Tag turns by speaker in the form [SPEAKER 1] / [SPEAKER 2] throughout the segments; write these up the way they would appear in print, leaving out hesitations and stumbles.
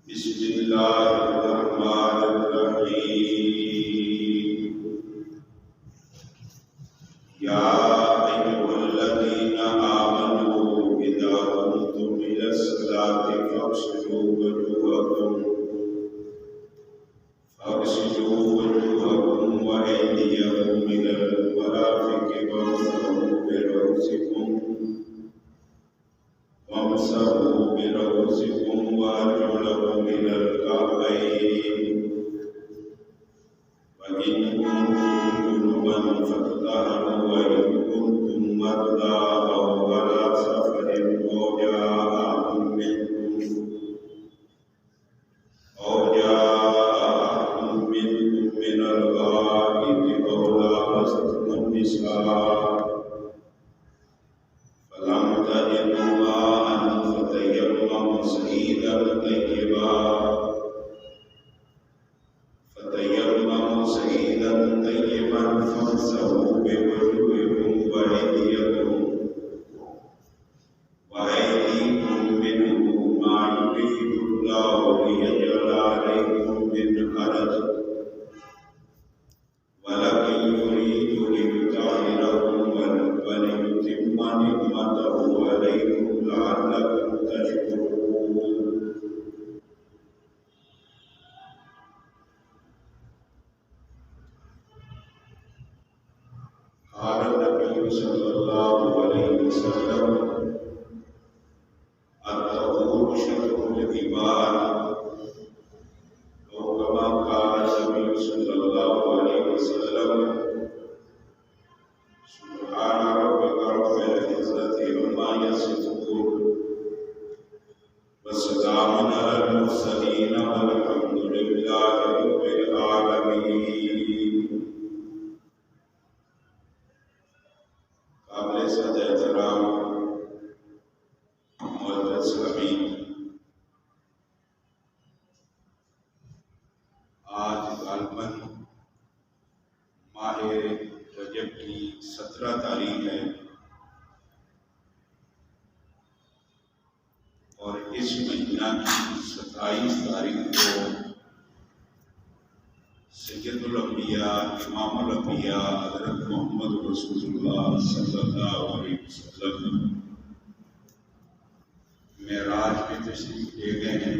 [SPEAKER 1] بسم اللہ الرحمن الرحیم یا ایھا الذین آمنوا اذا قمتم الی الصلاۃ فاغسلوا وجوہکم وایدیکم الی المرافق وامسحوا برؤوسکم وارجلکم الی الکعبین وإن كنتم جنبا فاطهروا وإن كنتم مرضى أو على سفر أو جاء أحد منكم من الغائط أو لامستم النساء فلم تجدوا ماء فتيمموا صعيدا طيبا فامسحوا بوجوهكم وأيديكم منه ما يريد الله ليجعل عليكم من حرج ولكن يريد ليطهركم وليتم نعمته عليكم لعلكم تشكرون. قال النبي صلى الله عليه وسلم الطهور شطر الإيمان أو كما قال النبي صلى الله عليه وسلم سبحان ربك رب العزة عما يصفون وسلام على المرسلين والحمد لله رب العالمين. قابل صد احترام معزز حبیب، آج غالباً ماہ رجب کی 17 تاریخ ہے اور اس مہینہ کی 27 تاریخ کو سید الانبیاء امام الانبیاء حضرت محمد رسول اللہ صلی اللہ علیہ وسلم معراج میں تشریف لے گئے ہیں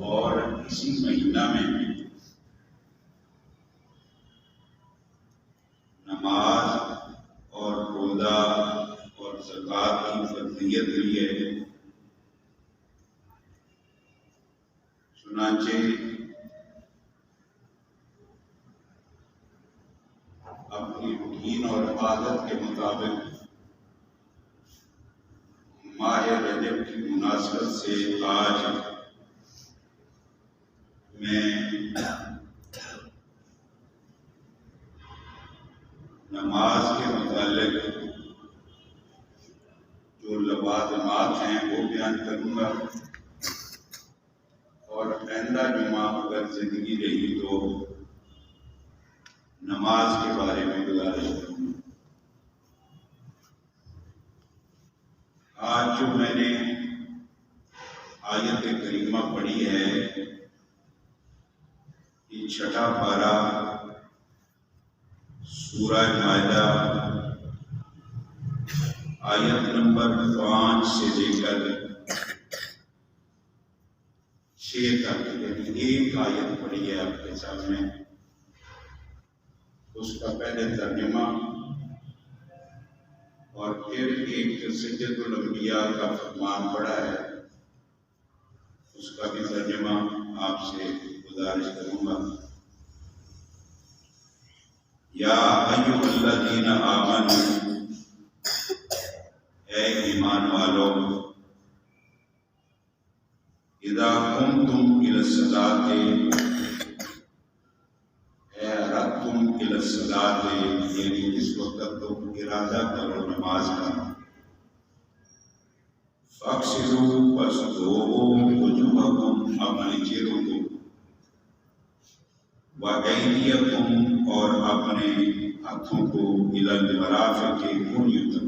[SPEAKER 1] اور اسی مہینہ میں نماز اور روزہ اور زکوٰۃ کی فضیلت دی ہے. چنانچہ اپنی روٹین اور عبادت کے مطابق ماہ رجب کی مناسبت سے آج میں نماز کے متعلق جو لوازمات ہیں وہ بیان کروں گا اور آئندہ جمعہ اگر زندگی رہی تو نماز کے بارے میں گزارش کروں گا. آج جو میں نے آیت کریمہ پڑھی ہے یہ 6واں پارہ سورہ مائدہ آیت نمبر 5 سے لے کر 6 تک، یعنی ایک آیت پڑھی ہے آپ کے سامنے. اس کا پہلے ترجمہ اور پھر ایک سید الانبیاء کا فرمان پڑھا ہے اس کا بھی ترجمہ آپ سے گزارش کروں گا. یا ایھا الذین آمنوا، اے ایمان والو، اذا قمتم الی الصلاۃ، اے اردتم الی الصلاۃ، یعنی اس وقت تم ارادہ کرو نماز کا. فاغسلوا، پس دھوؤ، وجوہکم، اپنے چہروں کو، وایدیکم، اور اپنے ہاتھوں کو، الی المرافق، کونیوں تک.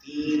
[SPEAKER 1] 3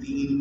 [SPEAKER 1] 3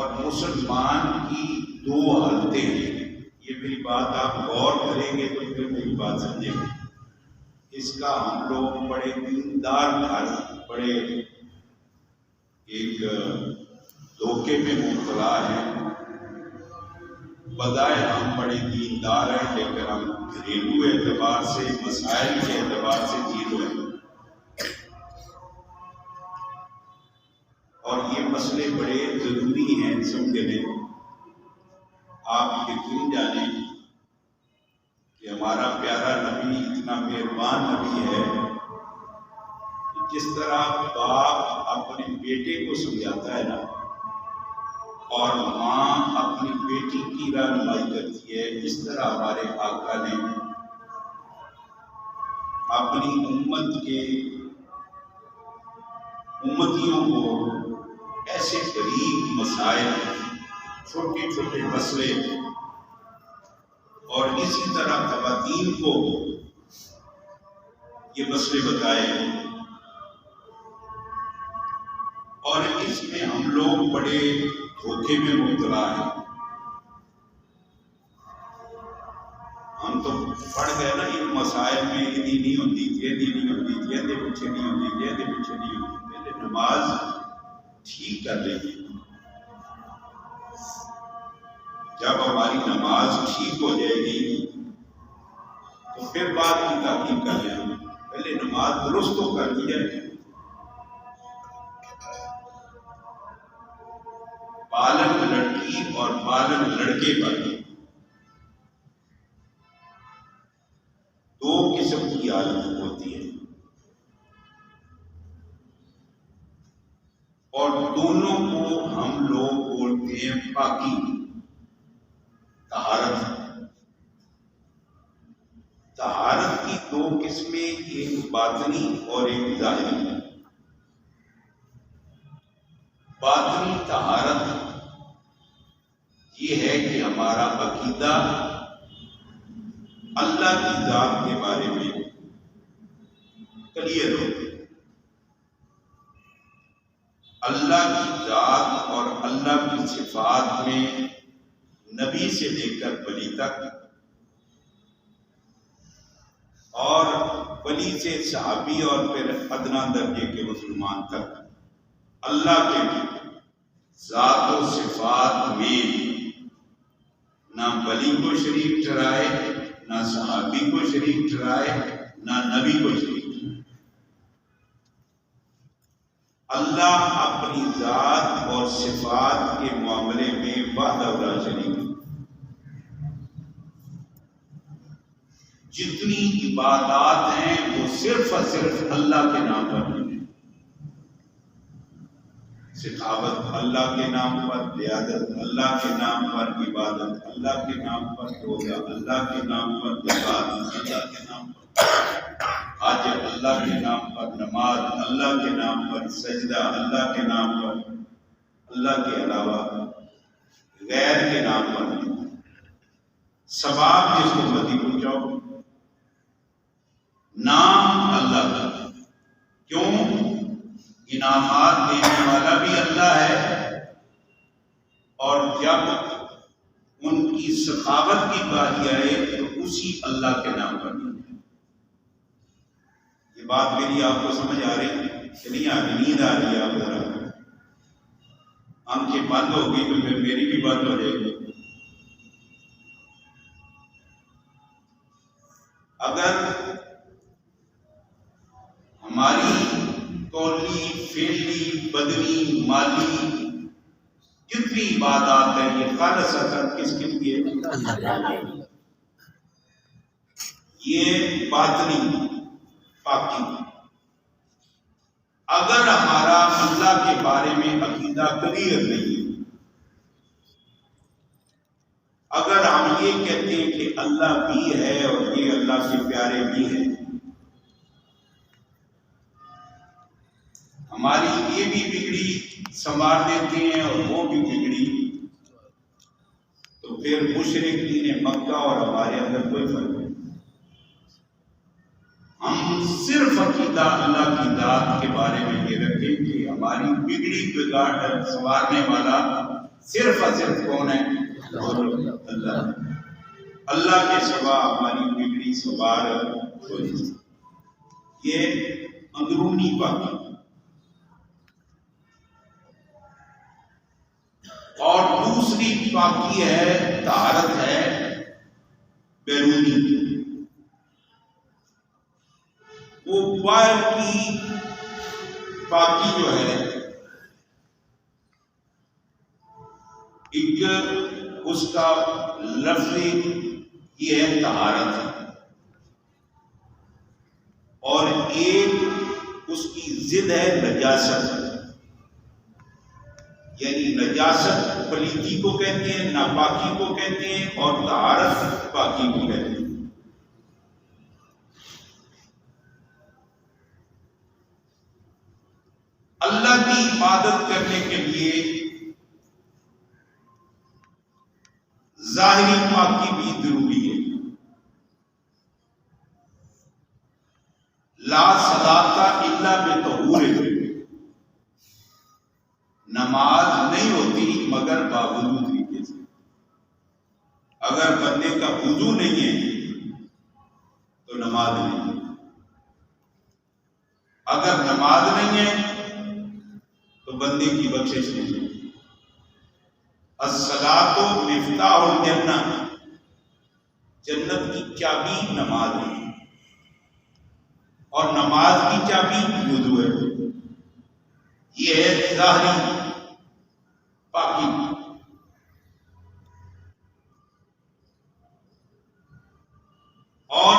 [SPEAKER 1] اور مسلمان کی دو حالتیں ہیں. یہ میری بات آپ غور کریں گے تو پھر میری بات سمجھیں گے. اس کا ہم لوگ بڑے دیندار گھر بڑے ایک دھوکے میں مبتلا ہیں. بظاہر ہم بڑے دیندار ہیں لیکن ہم گھریلو اعتبار سے مسائل کے اعتبار سے زیرو ہیں. اور یہ مسئلے بڑے ضروری ہیں سمجھنے. آپ یقین جانیں کہ ہمارا پیارا نبی اتنا مہربان نبی ہے کہ جس طرح باپ اپنے بیٹے کو سمجھاتا ہے نا اور ماں اپنی بیٹی کی رہنمائی کرتی ہے، اس طرح ہمارے آقا نے اپنی امتیوں کو ایسے غریب مسائل، چھوٹے چھوٹے مسئلے اور اسی طرح خواتین کو یہ مسئلے بتائے. اور اس میں ہم لوگ بڑے دھوکے میں مبتلا ہیں. ہم تو پڑھ گئے نا ان مسائل میں یہ نہیں ہوتی تھی، یہ نہیں ہوتی تھی، یہ پیچھے نہیں ہوتی تھی، یہ پیچھے نہیں ہوتی. پہلے نماز ٹھیک کر لیں گے. جب ہماری نماز ٹھیک ہو جائے گی تو پھر بات کی تحقیق کر لیں. پہلے نماز درست تو کر دی جائے. بالغ لڑکی اور بالغ لڑکے پر دو قسم کی عادت ہوتی ہے اور دونوں کو ہم لوگ بولتے ہیں پاکی، طہارت. طہارت کی دو قسمیں، ایک باطنی اور ایک ظاہری. باطنی طہارت یہ ہے کہ ہمارا عقیدہ اللہ کی ذات کے بارے میں کلیئر ہو. اللہ کی ذات اور اللہ کی صفات میں نبی سے لے کر ولی تک اور ولی سے صحابی اور پھر ادنا درجے کے مسلمان تک اللہ کے ذات و صفات میں نہ ولی کو شریک ٹھہرائے، نہ صحابی کو شریک ٹھہرائے، نہ نبی کو شریک ٹھہرائے. اللہ اپنی ذات اور صفات کے معاملے میں وحدہ لا شریک. جتنی عبادات ہیں وہ صرف اور صرف اللہ کے نام پر ہیں. سخاوت اللہ کے نام پر، عیادت اللہ کے نام پر، عبادت اللہ کے نام پر، روزہ اللہ کے نام پر، زکات اللہ کے نام پر، حج اللہ کے نام پر، نماز اللہ کے نام پر، سجدہ اللہ کے نام پر، اللہ کے علاوہ غیر کے نام پر. ثواب جس کو مرضی پہنچاؤ، نام اللہ کا. کیوں؟ انعامات دینے والا بھی اللہ ہے اور جب ان کی سخاوت کی باری آئے تو اسی اللہ کے نام پر. یہ بات میری آپ کو سمجھ آ رہی ہے کہ نہیں آ رہی؟ نیند آ رہی ہے آپ ذرا؟ آنکھیں بند ہو گئی تو پھر میری بھی بند ہو جائے گی. اگر ہماری قولی، فعلی، بدنی، مالی جتنی عبادات ہیں یہ خالصتاً کس کے لیے؟ یہ باطنی پاکی. اگر ہمارا اللہ کے بارے میں عقیدہ کلیئر نہیں، اگر ہم یہ کہتے ہیں کہ اللہ بھی ہے اور یہ اللہ کے پیارے بھی ہیں، ہماری یہ بھی بگڑی سنوار دیتے ہیں اور وہ بھی بگڑی، تو پھر مشرکین مکہ اور ہمارے اندر کوئی فرق نہیں. ہم صرف عقیدہ اللہ کی ذات کے بارے میں یہ رکھیں کہ ہماری بگڑی بگاڑ سنوارنے والا صرف اور صرف کون ہے؟ اللہ۔ اللہ کے سوا ہماری بگڑی سوار کوئی نہیں۔ یہ اندرونی پاکی، اور دوسری پاکی ہے، طہارت ہے بیرونی۔ وہ باہر کی پاکی جو ہے، ایک اس کا لفظ یہ ہے طہارت، اور ایک اس کی ضد ہے نجاست۔ یعنی نجاست پلیتی کو کہتے ہیں، ناپاکی کو کہتے ہیں، اور طہارت پاکی کو کہتے ہیں۔ اللہ کی عبادت کرنے کے لیے ظاہری پاکی بھی ضروری ہے۔ لا صلاۃ الا بطہور، نماز نہیں ہوتی مگر باوضو طریقے سے۔ اگر بندے کا وضو نہیں ہے تو نماز نہیں ہے۔ اگر نماز نہیں ہے تو بندے کی بخشش نہیں ہے۔ الصلاۃ مفتاح الجنہ، جنت کی چابی نماز ہے، اور نماز کی چابی وضو ہے۔ یہ ہے ظاہری پاکی۔ اور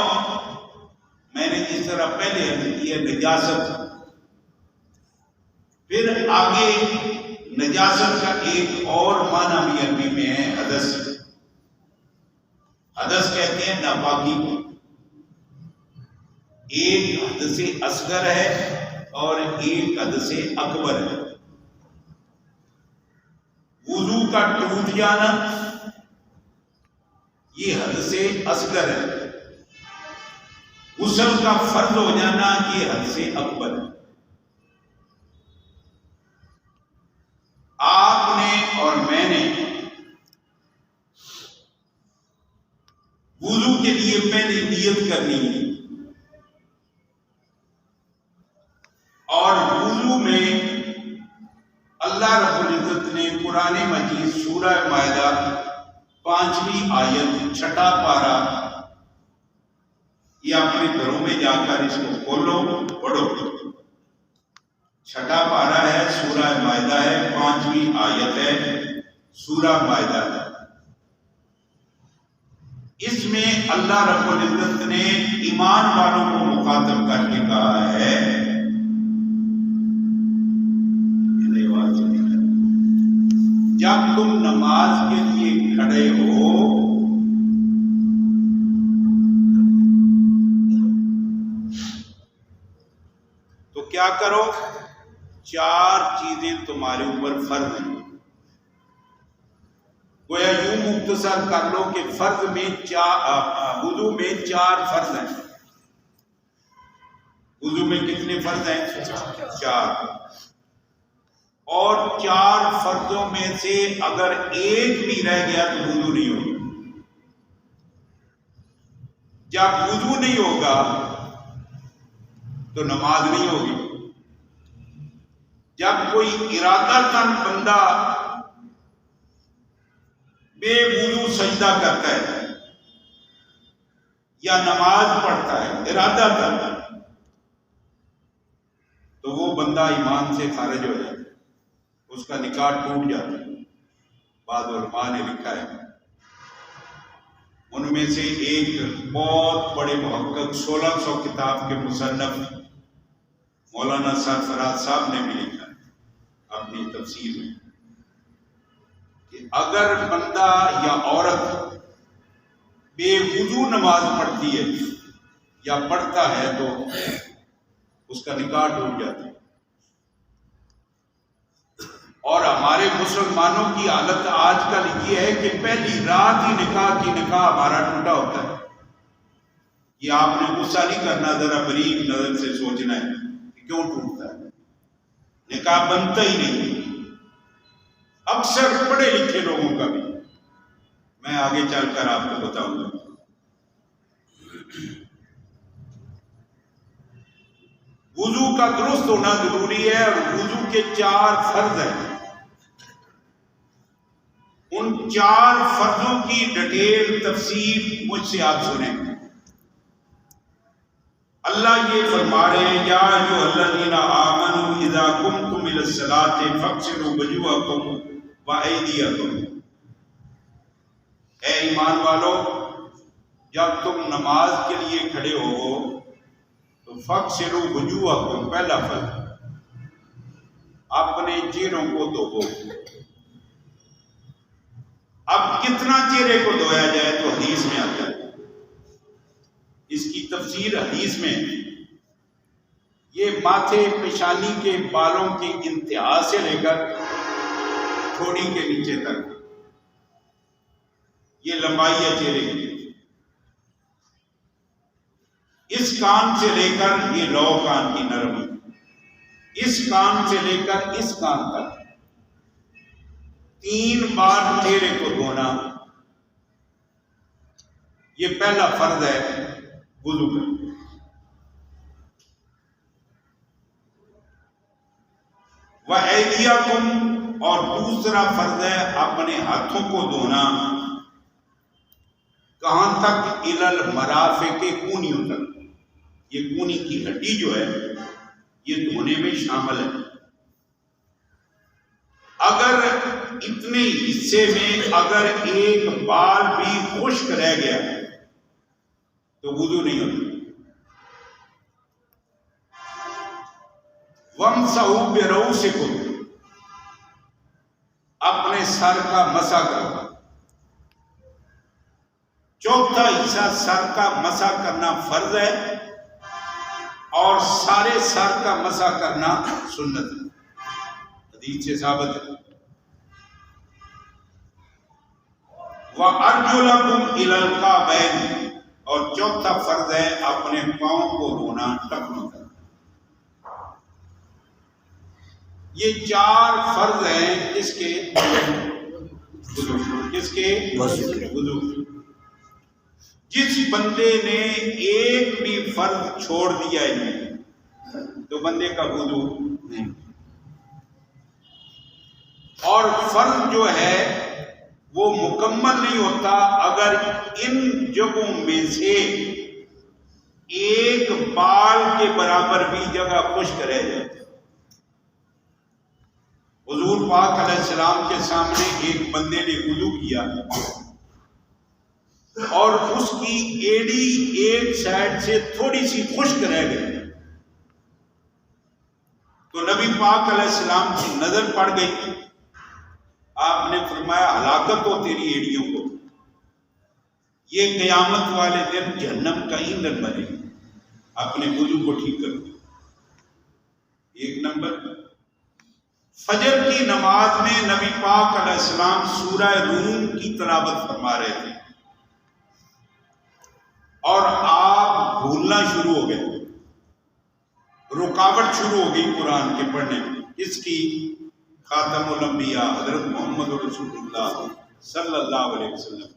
[SPEAKER 1] میں نے جس طرح پہلے عرض کیا نجاست، پھر آگے نجاست کا ایک اور معنی بھی عربی میں ہے حدث۔ حدث کہتے ہیں ناپاکی کو۔ ایک حدث اصغر ہے اور ایک حدث اکبر ہے۔ وضو کا ٹوٹ جانا یہ حدث اصغر ہے، غسل کا فرض ہو جانا یہ حدث اکبر ہے۔ آپ نے اور میں نے وضو کے لیے پہلے نیت کرنی ہے، اور وضو میں اللہ رب العزت نے قرآن مجید سورہ مائدہ 5ویں آیت 6 پارہ، یہ اپنے گھروں میں جا کر اس کو کھولو پڑھو، 6 پارہ ہے، سورہ مائدہ ہے، 5ویں آیت ہے سورہ مائدہ ہے۔ اس میں اللہ رب العزت نے ایمان والوں کو مخاطب کر کے کہا ہے، جب تم نماز کے لیے کھڑے ہو تو کیا کرو؟ 4 چیزیں تمہارے اوپر فرض ہیں۔ گویا یوں مختصر کر لو کہ فرض میں وضو میں 4 فرض ہیں۔ وضو میں کتنے فرض ہیں؟ 4۔ اور 4 فرضوں میں سے اگر ایک بھی رہ گیا تو وضو نہیں ہوگا۔ جب وضو نہیں ہوگا تو نماز نہیں ہوگی۔ جب کوئی ارادہ تن بندہ بے وضو سجدہ کرتا ہے یا نماز پڑھتا ہے ارادہ تن، تو وہ بندہ ایمان سے خارج ہو جاتا ہے، اس کا نکاح ٹوٹ جاتا ہے۔ بعض علماء نے لکھا ہے، ان میں سے ایک بہت بڑے محقق 1600 کتاب کے مصنف مولانا سرفراز صاحب نے بھی لکھا ہے اپنی تفسیر میں کہ اگر بندہ یا عورت بے وضو نماز پڑھتی ہے یا پڑھتا ہے تو اس کا نکاح ٹوٹ جاتا ہے۔ اور ہمارے مسلمانوں کی حالت آج کل یہ ہے کہ پہلی رات ہی نکاح ہمارا ٹوٹا ہوتا ہے۔ یہ آپ نے غصہ نہیں کرنا، ذرا بریک نظر سے سوچنا ہے کہ کیوں ٹوٹتا ہے۔ نکاح بنتا ہی نہیں۔ اب اکثر پڑھے لکھے لوگوں کا بھی، میں آگے چل کر آپ کو بتاؤں گا۔ وضو کا درست ہونا ضروری ہے، اور وضو کے 4 فرض ہیں۔ ان 4 فرضوں کی ڈیٹیل تفصیل مجھ سے آپ سنیں۔ اللہ یہ فرما رہے ہیں، یا ایھا الذین آمنوا اذا قمتم الی الصلاۃ فاغسلوا وجوہکم وایدیکم، اے ایمان والو، جب تم نماز کے لیے کھڑے ہو تو فاغسلوا وجوہکم، پہلا فرض، اپنے چہروں کو دھو۔ اب کتنا چہرے کو دھویا جائے تو حدیث میں آتا ہے، اس کی تفسیر حدیث میں ہے۔ یہ ماتھے پیشانی کے بالوں کی انتہا سے لے کر ٹھوڑی کے نیچے تک، یہ لمبائی ہے چہرے کی۔ اس کان سے لے کر یہ لو کان کی نرمی، اس کان سے لے کر اس کان تک 3 بار چہرے کو دھونا، یہ پہلا فرض ہے وضو کا۔ وَأَيْدِيَكُمْ، اور دوسرا فرض ہے اپنے ہاتھوں کو دھونا، کہاں تک؟ اِلَى الْمَرَافِقِ، کونیوں تک۔ یہ کونی کی ہڈی جو ہے یہ دھونے میں شامل ہے۔ اگر اتنے حصے میں اگر ایک بال بھی خشک رہ گیا تو وضو نہیں ہوتا۔ وَامْسَحُوا بِرُؤُوسِكُمْ، اپنے سر کا مسح کرو۔ چوتھا حصہ سر کا مسح کرنا فرض ہے، اور سارے سر کا مسح کرنا سنت ہے، حدیث سے ثابت ہے۔ وَأَرْجُلَكُمْ إِلَى الْكَعْبَيْنِ، اور چوتھا فرض ہے اپنے پاؤں کو دھونا ٹخنوں تک۔ یہ 4 فرض ہیں کس کے؟ کس کے؟ وضو۔ جس بندے نے ایک بھی فرض چھوڑ دیا ہے تو بندے کا وضو نہیں۔ اور فرض جو ہے وہ مکمل نہیں ہوتا اگر ان جگہوں میں سے ایک بال کے برابر بھی جگہ خشک رہ جائے۔ حضور پاک علیہ السلام کے سامنے ایک بندے نے وضو کیا اور اس کی ایڑی ایک سائڈ سے تھوڑی سی خشک رہ گئی، تو نبی پاک علیہ السلام کی نظر پڑ گئی۔ آپ نے فرمایا ہلاکت ہو تیری ایڑیوں کو، یہ قیامت والے دن جہنم کا ایندھن بنے، اپنے وضو کو ٹھیک کرو۔ 1 نمبر، فجر کی نماز میں نبی پاک علیہ السلام سورہ روم کی تلاوت فرما رہے تھے اور آپ بھولنا شروع ہو گئے، رکاوٹ شروع ہو گئی قرآن کے پڑھنے میں۔ اس کی خاتم الانبیاء حضرت محمد رسول اللہ صلی اللہ علیہ وسلم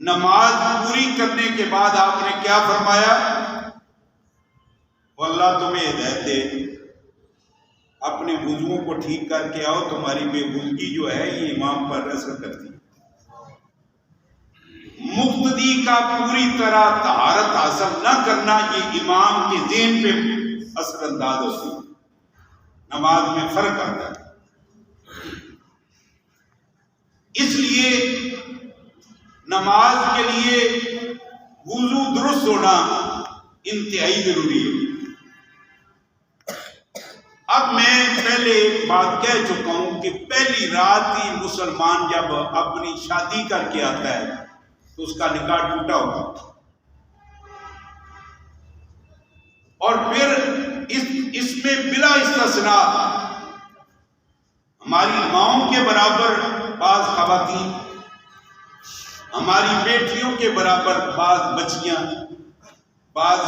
[SPEAKER 1] نماز پوری کرنے کے بعد آپ نے کیا فرمایا؟ اللہ تمہیں ہدایت دے، اپنے وضوؤں کو ٹھیک کر کے آؤ، تمہاری بے وضوئی جو ہے یہ امام پر اثر کرتی ہے۔ مقتدی کا پوری طرح طہارت حاصل نہ کرنا یہ امام کے ذہن پہ اثر انداز ہوتی ہے، نماز میں فرق آتا ہے۔ اس لیے نماز کے لیے وضو درست ہونا انتہائی ضروری ہے۔ اب میں پہلے ایک بات کہہ چکا ہوں کہ پہلی رات ہی مسلمان جب اپنی شادی کر کے آتا ہے تو اس کا نکاح ٹوٹا ہوتا، اور پھر اس میں بلا استثناء ہماری ماؤں کے برابر بعض خواتین، ہماری بیٹیوں کے برابر بعض بچیاں، بعض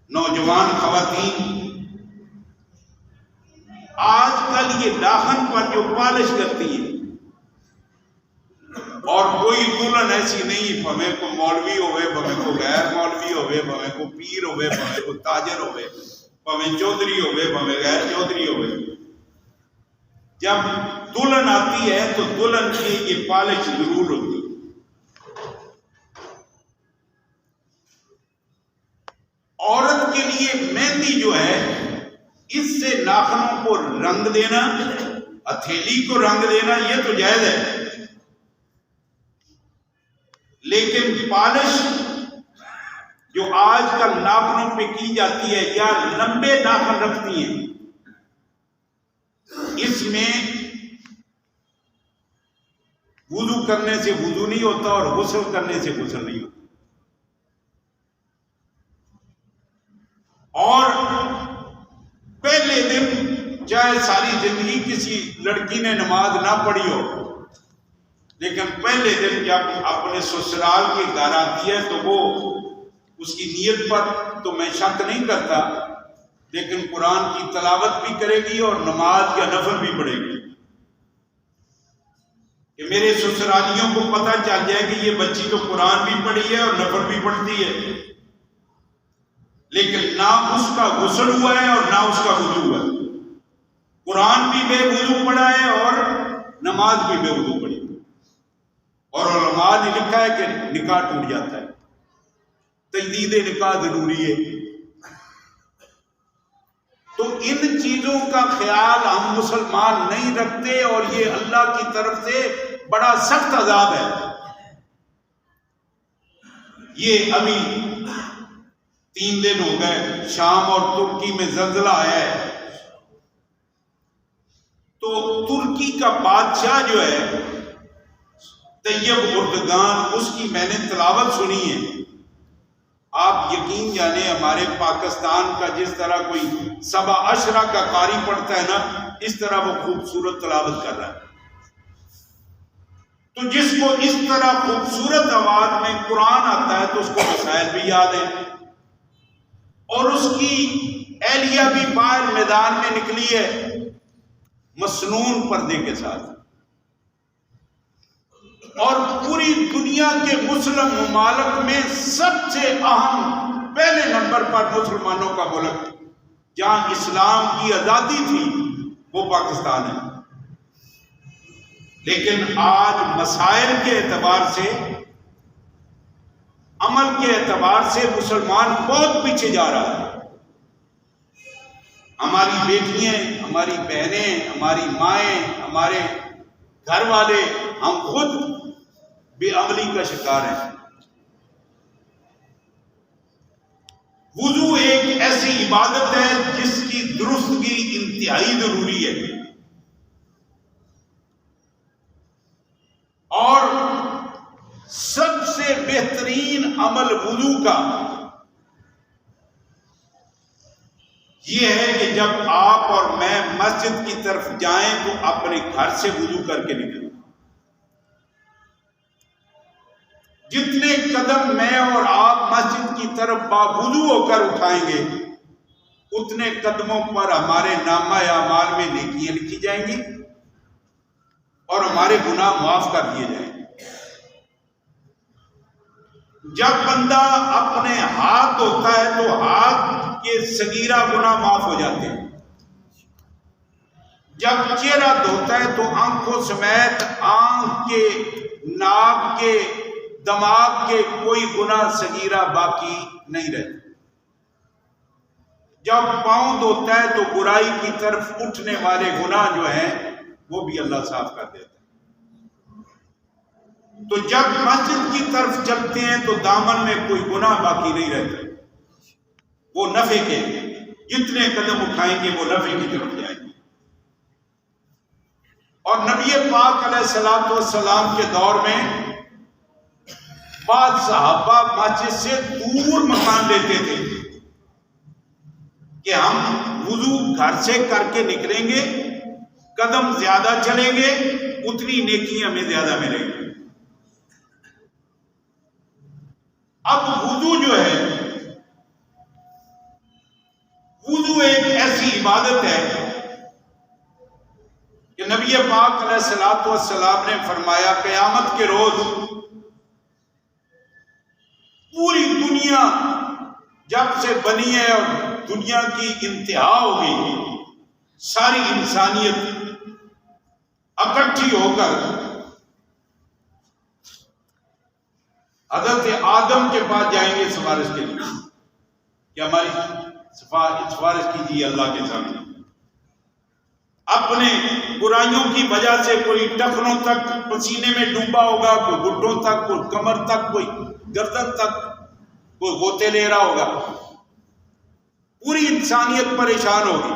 [SPEAKER 1] نوجوان خواتین آج کل یہ ناخن پر جو پالش کرتی ہے، اور کوئی دلہن ایسی نہیں، بھویں کو مولوی ہوئے، بھویں کو غیر مولوی ہوئے، بھویں کو پیر ہوئے، بھویں کو تاجر ہوئے، بھویں چودھری ہوئے، بھویں غیر چودھری ہوئے، جب دلہن آتی ہے تو دلہن کی یہ پالش ضرور ہوتی ہے۔ عورت کے لیے مہندی جو ہے، اس سے ناخنوں کو رنگ دینا، ہتھیلی کو رنگ دینا، یہ تو جائز ہے، لیکن پالش جو آج کل ناخنوں پہ کی جاتی ہے یا لمبے ناخن رکھتی ہیں، اس میں وضو کرنے سے وضو نہیں ہوتا اور غسل کرنے سے غسل نہیں ہوتا۔ اور پہلے دن چاہے ساری زندگی کسی لڑکی نے نماز نہ پڑھی ہو، لیکن پہلے دن جب اپنے سسرال کے گھر آتی ہے تو وہ اس کی نیت پر تو میں شک نہیں کرتا، لیکن قرآن کی تلاوت بھی کرے گی اور نماز یا نفل بھی پڑھے گی، کہ میرے سسرالیوں کو پتہ چل جائے کہ یہ بچی تو قرآن بھی پڑھی ہے اور نفل بھی پڑھتی ہے، لیکن نہ اس کا غسل ہوا ہے اور نہ اس کا وضو ہوا ہے، قرآن بھی بے وضو پڑھا ہے اور نماز بھی بے وضو پڑھی، اور علماء نے لکھا ہے کہ نکاح ٹوٹ جاتا ہے، تجدید نکاح ضروری ہے۔ تو ان چیزوں کا خیال ہم مسلمان نہیں رکھتے، اور یہ اللہ کی طرف سے بڑا سخت عذاب ہے۔ یہ ابھی 3 دن ہو گئے شام اور ترکی میں زلزلہ آیا ہے، تو ترکی کا بادشاہ جو ہے طیب اردگان، اس کی میں نے تلاوت سنی ہے۔ آپ یقین جانے ہمارے پاکستان کا جس طرح کوئی سبع عشرہ کا قاری پڑھتا ہے نا، اس طرح وہ خوبصورت تلاوت کر رہا ہے۔ تو جس کو اس طرح خوبصورت آواز میں قرآن آتا ہے تو اس کو مسائل بھی یاد ہیں، اور اس کی اہلیہ بھی باہر میدان میں نکلی ہے مسنون پردے کے ساتھ، اور پوری دنیا کے مسلم ممالک میں سب سے اہم پہلے نمبر پر مسلمانوں کا ملک جہاں اسلام کی آزادی تھی وہ پاکستان ہے، لیکن آج مسائل کے اعتبار سے، عمل کے اعتبار سے مسلمان بہت پیچھے جا رہا ہے۔ ہماری بیٹیاں، ہماری بہنیں، ہماری مائیں، ہمارے گھر والے، ہم خود بے عملی کا شکار ہیں۔ وضو ایک ایسی عبادت ہے جس کی درستگی انتہائی ضروری ہے، اور سب سے بہترین عمل وضو کا یہ ہے کہ جب آپ اور میں مسجد کی طرف جائیں تو اپنے گھر سے وضو کر کے نکلیں۔ جتنے قدم میں اور آپ مسجد کی طرف باوضو ہو کر اٹھائیں گے، اتنے قدموں پر ہمارے نامہ اعمال میں نیکیاں لکھی جائیں گی اور ہمارے گناہ معاف کر دیے جائیں گے۔ جب بندہ اپنے ہاتھ دھوتا ہے تو ہاتھ کے صغیرہ گناہ معاف ہو جاتے ہیں، جب چہرہ دھوتا ہے تو آنکھوں سمیت آنکھ کے، ناک کے، دماغ کے کوئی گناہ صغیرہ باقی نہیں رہتے، جب پاؤں دھوتا ہے تو برائی کی طرف اٹھنے والے گناہ جو ہیں وہ بھی اللہ صاف کر دیتا ہے۔ تو جب مسجد کی طرف چلتے ہیں تو دامن میں کوئی گناہ باقی نہیں رہتا، وہ نفع کے، جتنے قدم اٹھائیں گے وہ نفع کی طرف جائیں گے۔ اور نبی پاک علیہ الصلوۃ والسلام کے دور میں بعض صحابہ مسجد سے دور مکان لیتے تھے کہ ہم وضو گھر سے کر کے نکلیں گے، قدم زیادہ چلیں گے، اتنی نیکی ہمیں زیادہ ملے گی۔ اب وضو جو ہے، وضو ایک ایسی عبادت ہے نبی پاک علیہ الصلوۃ والسلام نے فرمایا قیامت کے روز پوری دنیا جب سے بنی ہے اور دنیا کی انتہا ہو گئی، ساری انسانیت اکٹھی ہو کر حضرت آدم کے پاس جائیں گے سفارش کے لیے کہ ہماری سفارش کیجیے اللہ کے سامنے۔ اپنے برائیوں کی وجہ سے کوئی ٹخنوں تک پسینے میں ڈوبا ہوگا، کوئی گھٹنوں تک، کوئی کمر تک، کوئی گردن تک، کوئی غوطے لے رہا ہوگا، پوری انسانیت پریشان ہوگی۔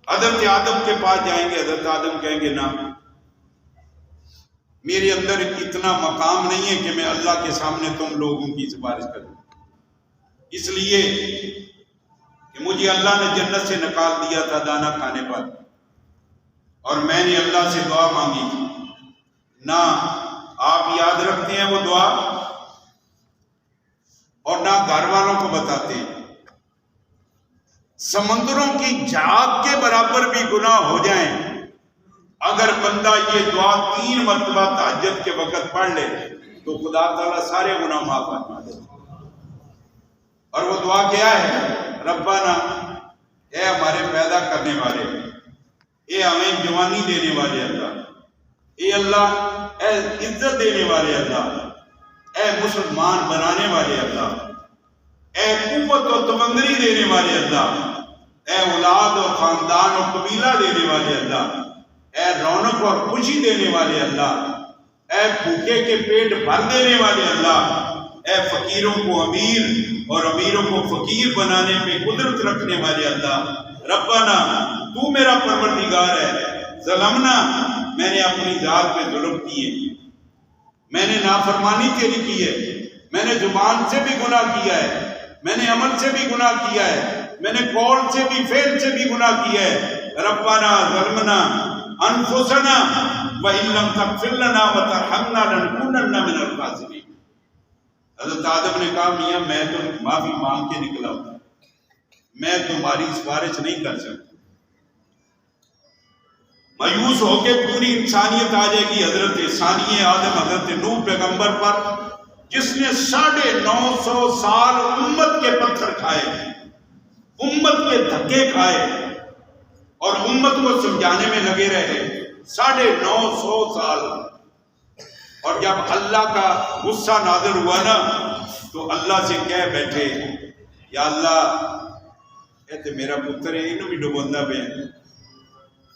[SPEAKER 1] حضرت آدم کے پاس جائیں گے، حضرت آدم کہیں گے نہ، میرے اندر اتنا مقام نہیں ہے کہ میں اللہ کے سامنے تم لوگوں کی سفارش کروں، اس لیے کہ مجھے اللہ نے جنت سے نکال دیا تھا دانا کھانے پر، اور میں نے اللہ سے دعا مانگی تھی، نہ آپ یاد رکھتے ہیں وہ دعا اور نہ گھر والوں کو بتاتے ہیں۔ سمندروں کی جھاگ کے برابر بھی گناہ ہو جائیں، اگر بندہ یہ دعا 3 مرتبہ تہجد کے وقت پڑھ لے تو خدا تعالیٰ سارے گناہ معاف فرما دے۔ اور وہ دعا کیا ہے؟ ربنا، اے ہمارے پیدا کرنے والے، اے ہمیں جوانی دینے والے اللہ، اے اللہ، اے عزت دینے والے اللہ، اے مسلمان بنانے والے اللہ، اے قوت و تمندری دینے والے اللہ، اے اولاد اور خاندان اور قبیلہ دینے والے اللہ، اے رونق اور خوشی دینے والے اللہ، اے بھوکے کے پیٹ بھر دینے والے اللہ، اے فقیروں کو امیر اور امیروں کو فقیر بنانے پہ قدرت رکھنے والے اللہ، ربنا تو میرا پروردگار ہے، ظلمنا، میں نے اپنی ذات پہ ظلم کیے، میں نے نافرمانی تیری کی ہے، میں نے زبان سے بھی گناہ کیا ہے، میں نے عمل سے بھی گناہ کیا ہے، میں نے قول سے بھی فعل سے بھی گناہ کیا ہے، ربنا ظلمنا انفسنا وَإِن لَّمْ تَغْفِرْ لَنَا وَتَرْحَمْنَا لَنَكُونَنَّ مِنَ الْخَاسِرِينَ۔ حضرت آدم نے کہا میاں میں تو معافی مانگ کے نکلا ہوں، میں تمہاری سفارش نہیں کر سکتا۔ مایوس ہو کے پوری انسانیت آ جائے گی حضرت ثانی آدم حضرت نوح پیغمبر پر، جس نے 950 سال امت کے پتھر کھائے، امت کے دھکے کھائے اور امت کو سمجھانے میں لگے رہے 950 سال۔ اور جب اللہ کا غصہ نازل ہوا نا تو اللہ سے کہہ بیٹھے یا اللہ اے تے میرا پتر ہے، انہوں بھی ڈبوندا پہ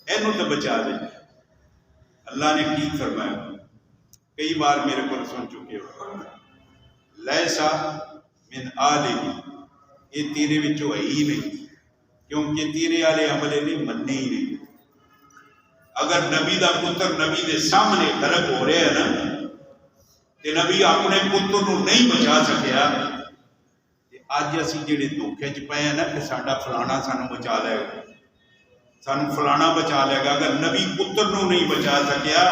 [SPEAKER 1] اینوں تو بچا دے۔ اللہ نے کی فرمایا، کئی بار میرے کو سن چکے ہو، لیسا من آلہ، یہ تیرے وچوں ہے ہی نہیں، کیونکہ تیرے والے عمل نہیں مننے ہی نہیں۔ اگر نبی دا پتر نبی دے سامنے غرق ہو رہے ہیں نا کہ نبی اپنے پتر نو نہیں بچا سکیا، اج اسی جڑے دھوکے چ پے ہیں نا کہ ساڈا فلانا سانو بچا لے گا، سانو فلانا بچا لے گا، اگر نبی پتر نو نہیں بچا سکیا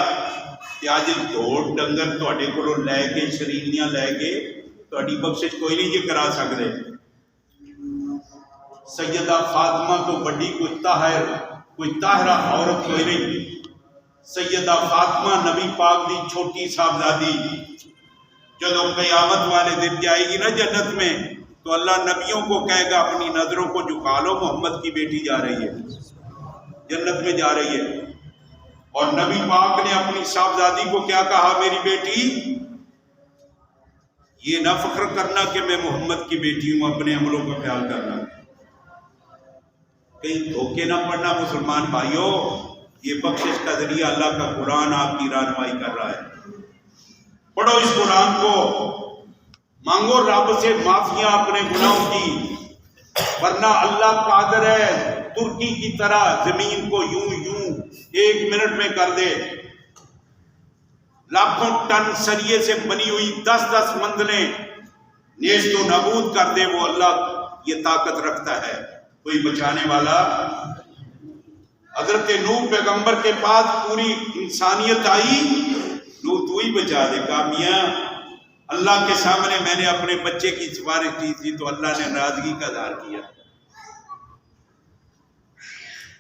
[SPEAKER 1] کہ اج دوڑ ڈنگر تواڈے کولوں لے کے شرینیاں لے کے تواڈی بخشش کوئی نہیں جی کرا سکدے۔ سیدہ فاطمہ تو بڑی کوئی طاہرہ عورت کوئی نہیں۔ سیدہ فاطمہ نبی پاک دی چھوٹی صاحبزادی جدوں قیامت والے دن جائے گی نا جنت میں تو اللہ نبیوں کو کہے گا اپنی نظروں کو جھکا لو، محمد کی بیٹی جا رہی ہے، جنت میں جا رہی ہے۔ اور نبی پاک نے اپنی صاحبزادی کو کیا کہا؟ میری بیٹی یہ نہ فخر کرنا کہ میں محمد کی بیٹی ہوں، اپنے عملوں کا خیال کرنا، کہیں دھوکے نہ پڑنا مسلمان بھائیوں۔ یہ بخشش کا ذریعہ اللہ کا قرآن آپ کی رہنمائی کر رہا ہے، پڑھو اس قرآن کو، مانگو رب سے معافیاں اپنے گناہوں کی، ورنہ اللہ قادر ہے ترکی کی طرح زمین کو یوں 1 منٹ میں کر دے۔ لاکھوں ٹن سریے سے بنی ہوئی 10 منزلیں نیست و نابود کر دے، وہ اللہ یہ طاقت رکھتا ہے، کوئی بچانے والا۔ حضرت نوح پیغمبر کے پاس پوری انسانیت آئی، نوح تو ہی بچا دے۔ کہا میاں اللہ کے سامنے میں نے اپنے بچے کی سفارش کی تھی تو اللہ نے ناراضگی کا اظہار کیا۔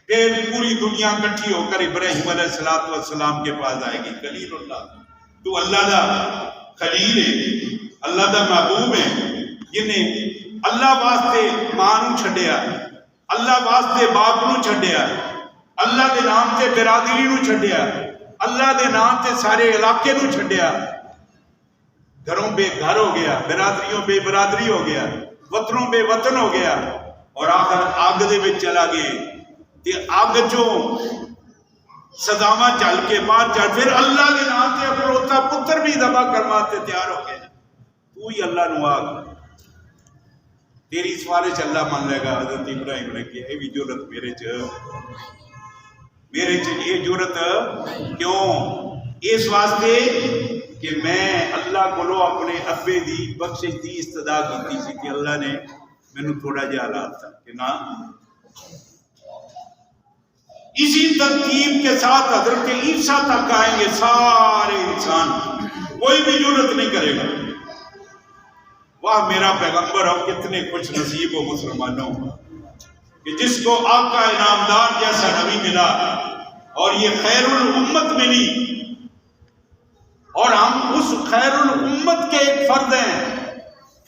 [SPEAKER 1] پھر پوری دنیا کٹھی ہو کر ابراہیم علیہ السلام کے پاس آئے گی، خلیل اللہ، تو اللہ دا خلیل ہے، اللہ دا محبوب ہے، جنہیں اللہ واسطے ماں نو چھڈیا، اللہ واسطے باپ نو چھڈیا، اللہ دے نام تے برادری نو چھڈیا، اللہ دے نام تے سارے علاقے نو چھڈیا، گھروں بے گھر ہو گیا، برادریوں بے برادری ہو گیا، وطنوں بے وطن ہو گیا، اور آخر آگ دے وچ چلا گئے، تے آگ چوں سزاواں چل کے باہر چل، پھر اللہ دے نام تے اکلوتا پتر بھی ذبح کروا تے تیار ہو گئے، تو ہی اللہ نو آگ، تیری سفارش اللہ مان لے گا۔ حضرت ابراہیم نے کہا یہ بھی جرت میرے چ یہ جرت کیوں؟ اس واسطے کہ میں اللہ کو اپنے ابے دی بخشش دی استدا کی سی کہ اللہ نے مینوں تھوڑا جہا حالات تھا کہ نہ، اسی ترتیب کے ساتھ حضرت عیسیٰ تک آئیں گے سارے انسان، کوئی بھی جرت نہیں کرے گا۔ واہ میرا پیغمبر، ہم کتنے خوش نصیب ہو مسلمانوں کہ جس کو آقا انعامدار جیسا نبی ملا، اور یہ خیر الامت ملی، اور ہم اس خیر الامت کے ایک فرد ہیں،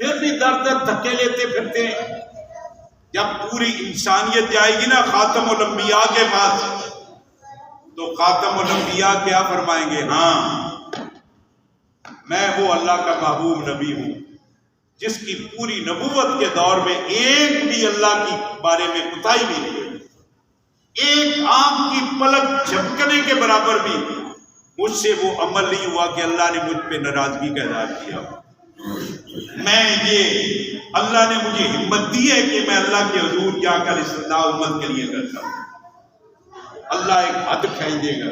[SPEAKER 1] پھر بھی در در دھکے لیتے پھرتے ہیں۔ جب پوری انسانیت جائے گی نا خاتم الانبیاء کے پاس، تو خاتم الانبیاء کیا فرمائیں گے؟ ہاں میں وہ اللہ کا محبوب نبی ہوں جس کی پوری نبوت کے دور میں ایک بھی اللہ کی بارے میں کوتاہی بھی نہیں ہوئی، ایک آنکھ کی پلک جھپکنے کے برابر بھی مجھ سے وہ عمل نہیں ہوا کہ اللہ نے مجھ پہ ناراضگی کا اظہار کیا۔ میں یہ اللہ نے مجھے ہمت دی ہے کہ میں اللہ کے حضور جا کر اصلاح امت کے لیے کرتا ہوں۔ اللہ ایک حد کھینچ دے گا،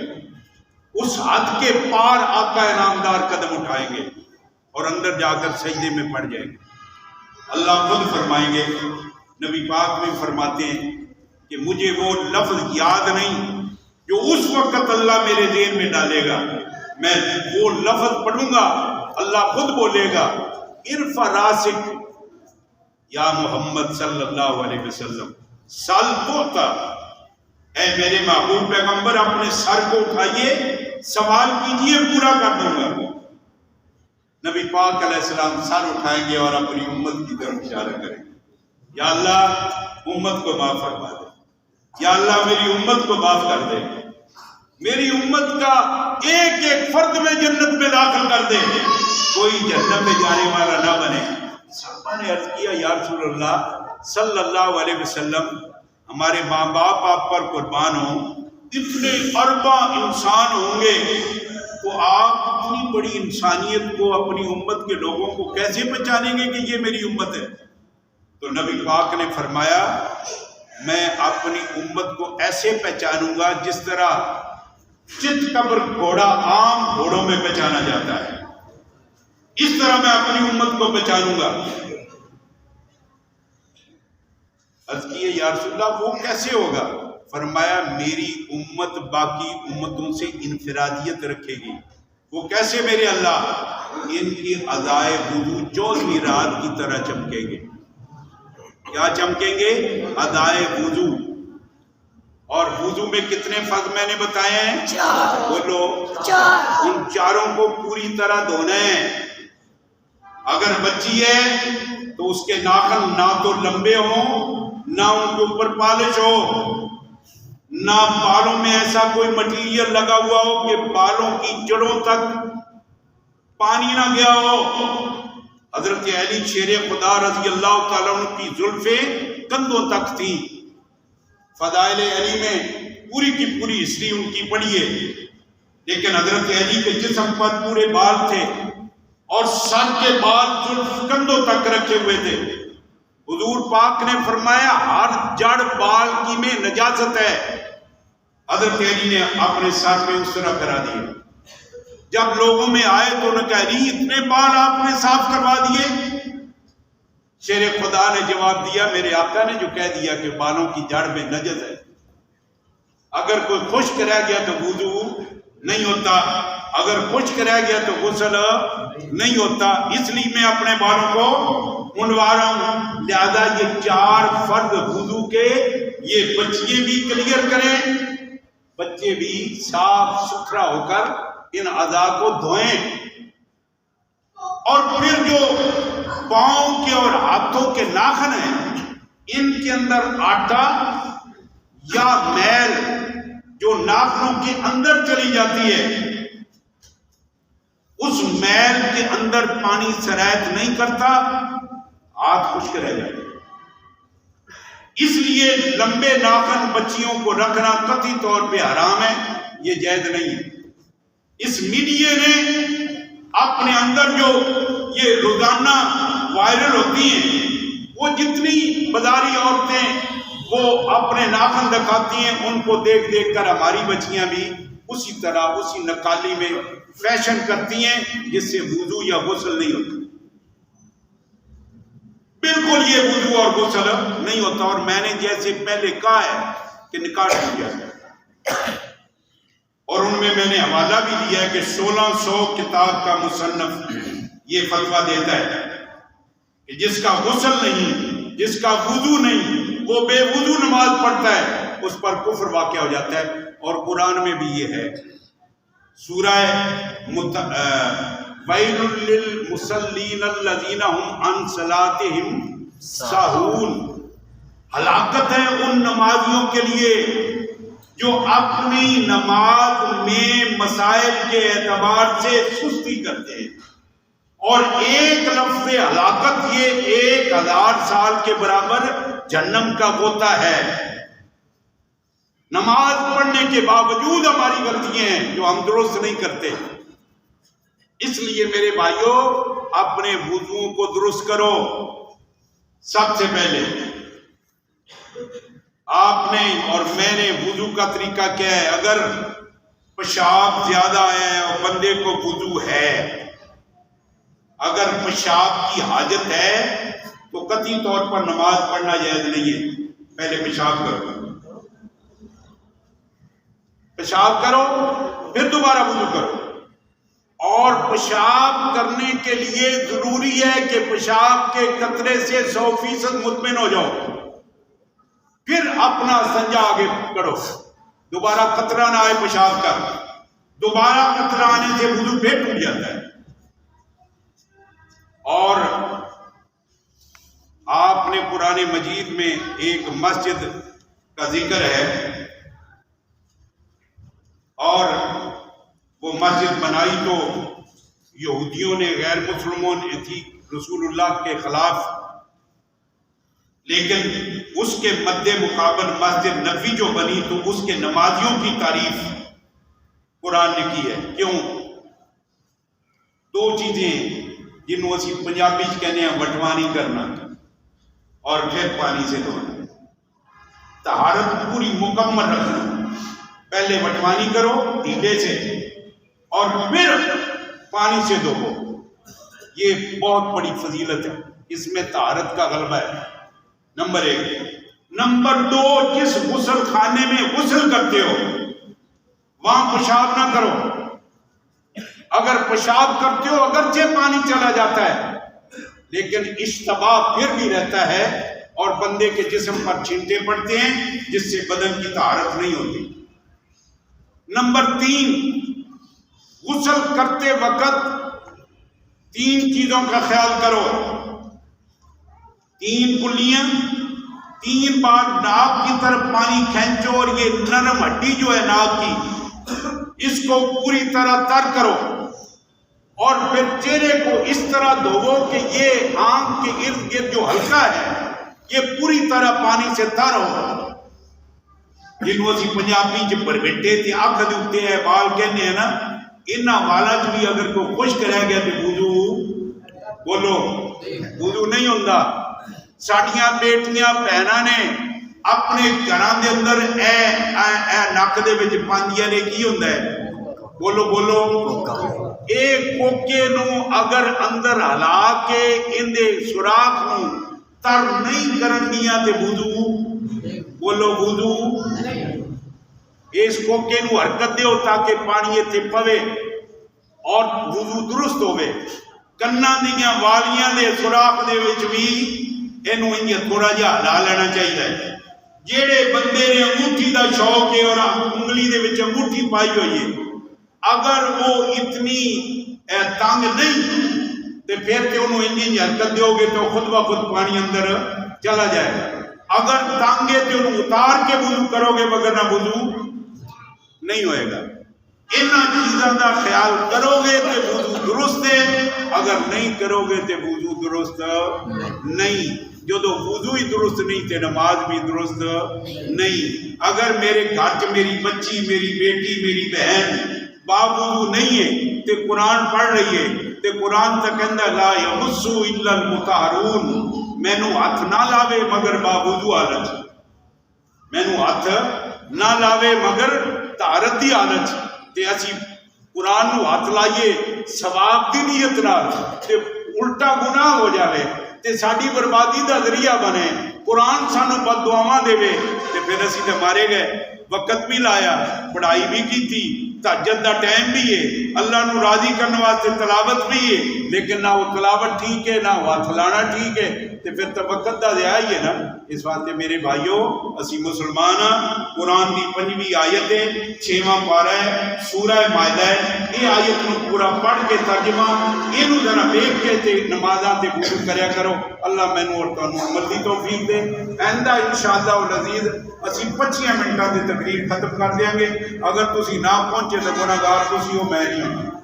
[SPEAKER 1] اس حد کے پار آقا انعامدار قدم اٹھائیں گے اور اندر جا کر سجدے میں پڑ جائیں گے۔ اللہ خود فرمائیں گے، نبی پاک میں فرماتے ہیں کہ مجھے وہ لفظ یاد نہیں جو اس وقت اللہ میرے ذہن میں ڈالے گا، میں وہ لفظ پڑھوں گا، اللہ خود بولے گا ارفع راسک یا محمد صلی اللہ علیہ وسلم سل توتا، اے میرے محبوب پیغمبر اپنے سر کو اٹھائیے، سوال کیجئے، پورا کر دوں گا۔ نبی پاک علیہ السلام سر اٹھائیں گے اور اپنی امت کی طرف اشارہ کریں گے، یا اللہ امت کو معاف فرما دے، یا اللہ میری امت کو معاف کر دے، میری امت کا ایک ایک فرد میں جنت میں داخل کر دے، کوئی جہنم میں جانے والا نہ بنے۔ صحابہ نے عرض کیا یا رسول اللہ صلی اللہ علیہ وسلم، ہمارے ماں باپ آپ پر قربان ہوں، اتنے اربع انسان ہوں گے، تو آپ اتنی بڑی انسانیت کو اپنی امت کے لوگوں کو کیسے پہچانیں گے کہ یہ میری امت ہے؟ تو نبی پاک نے فرمایا میں اپنی امت کو ایسے پہچانوں گا جس طرح چت قبر گھوڑا عام گھوڑوں میں پہچانا جاتا ہے، اس طرح میں اپنی امت کو پہچانوں گا۔ عرض کیے یا رسول اللہ وہ کیسے ہوگا؟ فرمایا میری امت باقی امتوں سے انفرادیت رکھے گی۔ وہ کیسے میرے اللہ؟ ان کی ادائے وضو 14ویں رات کی طرح چمکیں گے۔ کیا چمکیں گے؟ ادائے وضو۔ اور وضو میں کتنے فرض میں نے بتائے ہیں؟ 4۔ بولو 4۔ ان چاروں کو پوری طرح دھونا ہے۔ اگر بچی ہے تو اس کے ناخن نہ تو لمبے ہوں، نہ ان کے اوپر پالش ہو، نہ بالوں میں ایسا کوئی مٹیریل لگا ہوا ہو کہ بالوں کی جڑوں تک پانی نہ گیا ہو۔ حضرت علی شیر خدا رضی اللہ تعالیٰ عنہ کی زلفیں کندھوں تک تھیں۔ فضائل علی میں پوری کی پوری ہسٹری ان کی پڑھیے، لیکن حضرت علی کے جسم پر پورے بال تھے اور سر کے بال زلف کندھوں تک رکھے ہوئے تھے۔ حضور پاک نے فرمایا ہر جڑ بال کی میں نجاست ہے۔ حضرت علی نے اپنے سر پہ اس طرح کرا دیا۔ جب لوگوں میں آئے تو انہوں نے کہا علی اتنے بال آپ نے صاف کروا دیے؟ شیر خدا نے جواب دیا میرے آقا نے جو کہہ دیا کہ بالوں کی جڑ میں نجس ہے، اگر کوئی خشک رہ گیا تو وضو نہیں ہوتا، اگر خشک رہ گیا تو غسل نہیں ہوتا. اس لیے میں اپنے بالوں کو منڈوا رہا ہوں. لہذا یہ 4 فرض وضو کے یہ بچے بھی کلیئر کریں, بچے بھی صاف ستھرا ہو کر ان اعضاء کو دھوئیں. اور پھر جو پاؤں کے اور ہاتھوں کے ناخن ہیں, ان کے اندر آٹا یا میل جو ناخنوں کے اندر چلی جاتی ہے, اس میل کے اندر پانی سرایت نہیں کرتا, ہاتھ خشک رہ جاتے. اس لیے لمبے ناخن بچیوں کو رکھنا قطعی طور پہ حرام ہے, یہ جائز نہیں ہے. اس میڈیا نے اپنے اندر جو یہ روزانہ وائرل ہوتی ہیں, وہ جتنی بازاری عورتیں وہ اپنے ناخن دکھاتی ہیں, ان کو دیکھ دیکھ کر ہماری بچیاں بھی اسی طرح اسی نقالی میں فیشن کرتی ہیں, جس سے وضو یا غسل نہیں ہوتا. بالکل یہ وضو اور غسل نہیں ہوتا. اور میں نے جیسے پہلے کہا ہے کہ نکاح ٹوٹ جاتا ہے, اور ان میں نے حوالہ بھی دیا ہے کہ 1600 کتاب کا مصنف یہ فتویٰ دیتا ہے کہ جس کا غسل نہیں, جس کا وضو نہیں, وہ بے وضو نماز پڑھتا ہے, اس پر کفر واقع ہو جاتا ہے. اور قرآن میں بھی یہ ہے, سورہ وَيْلٌ لِّلْمُصَلِّينَ الَّذِينَ هُمْ عَنْ صَلَاتِهِمْ سَاهُونَ. ہلاکت ہے ان نمازیوں کے لیے جو اپنی نماز میں مسائل کے اعتبار سے سستی کرتے ہیں. اور ایک لفظ ہلاکت یہ 1000 سال کے برابر جہنم کا غوطہ ہے. نماز پڑھنے کے باوجود ہماری غلطیاں ہیں جو ہم درست نہیں کرتے. اس لیے میرے بھائیوں, اپنے وضوؤں کو درست کرو. سب سے پہلے آپ نے اور میں نے وضو کا طریقہ کیا ہے؟ اگر پیشاب زیادہ ہے اور بندے کو وضو ہے, اگر پیشاب کی حاجت ہے تو قطعی طور پر نماز پڑھنا جائز نہیں ہے. پہلے پیشاب کرو, پیشاب کرو, پھر دوبارہ وضو کرو. اور پیشاب کرنے کے لیے ضروری ہے کہ پیشاب کے قطرے سے 100% مطمئن ہو جاؤ, پھر اپنا سنجا آگے کرو. دوبارہ قطرہ نہ آئے پیشاب کا, دوبارہ قطرہ آنے سے وضو پھر ٹوٹ جاتا ہے. اور آپ نے قرآن مجید میں ایک مسجد کا ذکر ہے, اور وہ مسجد بنائی تو یہودیوں نے, غیر مسلموں نے تھی رسول اللہ کے خلاف, لیکن اس کے مد مقابل مسجد نبوی جو بنی تو اس کے نمازیوں کی تعریف قرآن نے کی ہے. کیوں؟ 2 چیزیں جنہوں اسی پنجابی کہنے ہیں وٹوانی کرنا اور پھر پانی سے دھونا. طہارت پوری مکمل رکھنا, پہلے وٹوانی کرو ڈیلے سے اور پھر پانی سے دھو. یہ بہت بڑی فضیلت ہے, اس میں طہارت کا غلبہ ہے. نمبر 1. نمبر 2, جس غسل خانے میں غسل کرتے ہو وہاں پیشاب نہ کرو. اگر پیشاب کرتے ہو اگرچہ پانی چلا جاتا ہے لیکن اشتباہ پھر بھی رہتا ہے اور بندے کے جسم پر چھینٹے پڑتے ہیں جس سے بدن کی طہارت نہیں ہوتی. نمبر 3, غسل کرتے وقت 3 چیزوں کا خیال کرو. 3 کلیاں, 3 بار ناک کی طرف پانی کھینچو, اور یہ نرم ہڈی جو ہے ناک کی اس کو پوری طرح تر کرو, اور پھر چہرے کو اس طرح دھوو کہ یہ آنکھ کے ارد گرد جو ہلکا ہے یہ پوری طرح پانی سے تر ہو. جنہوں سی پنجابی چ پرگٹے تھے اکھ دے ہیں بال کہنے ہیں نا, انہاں والا چ بھی اگر کوئی خشک رہ گیا تو وضو بولو وضو نہیں ہوندا. ساڈیاں بیٹیاں بہناں نے اپنے گھراں دے اندر اے نک دے وچ پاندیاں نے کی ہوندا ہے؟ بولو بولو. ایک کوکے نو اگر اندر ہلا کے اندے سوراخ نو تر نہیں کرن دیاں تے وضو بولو وضو. اس کوکے نو حرکت دیو تاکہ پانی ایتھے پوے. اور وضو درست ہوئے. کناں دیاں والیاں دے سوراخ دے وچ بھی اینوں انج تھوڑا جہا ہلا لینا چاہیے. جیڑے بندے نے انگوٹھی دا شوق ہے اور انگلی دے وچ انگوٹھی پائی ہوئی ہے، اگر وہ اتنی تنگ نہیں تو پھر تو انہوں انجی حرکت دیو گے تو خود بخود پانی اندر چلا جائے گا. اگر تنگ ہے تو انہوں اتار کے وضو کرو گے وگرنہ وضو نہیں ہوئے گا. انہاں چیزاں دا خیال کرو گے تو وضو درست ہے، اگر نہیں کرو گے تو وضو درست نہیں. جدو وضو ہی درست نہیں تے نماز بھی درست نہیں. اگر میرے گھر چ میری بچی، میری بیٹی، میری بہن باوضو نہیں ہے تے قرآن پڑھ رہی ہے تے قرآن تا کہندا لا یمسو الا المطہرون، مینوں ہاتھ نہ لاوے مگر باوضو حالت، مینوں ہاتھ نہ لاوے مگر طہارت دی حالت. تے اسی قرآن نو ہاتھ لائیے ثواب دی نیت نال تے الٹا گناہ ہو جاوے تے ساڈی بربادی دا ذریعہ بنے. قرآن سانو بد دعاواں دے تے پھر اسی تے مارے گئے. وقت بھی لایا، پڑھائی بھی کی تھی، تہجد دا ٹائم بھی ہے، اللہ نو راضی کرنے واسطے تلاوت بھی ہے، لیکن نہ وہ تلاوت ٹھیک ہے نہ وہ ہاتھ لانا ٹھیک ہے تے پھر تو وقت دا ضیاع ہی ہے نا. اس واسطے میرے بھائیو اسی مسلمان قرآن دی 5ویں آیت ہے، 6واں پارہ ہے، سورہ مائدہ ہے. یہ آیت نو پورا پڑھ کے ترجمہ اینو ذرا دیکھ کے تے نمازاں تے وضو کریا کرو. اللہ مینوں اور تانوں عمل دی توفیق دے. آئندہ انشاءاللہ العزیز اسی 25 منٹاں دی تقریر ختم کر دیاں گے. اگر تسی نہ پہنچے تو گناہگار تسی ہو، میں نہیں ہوں.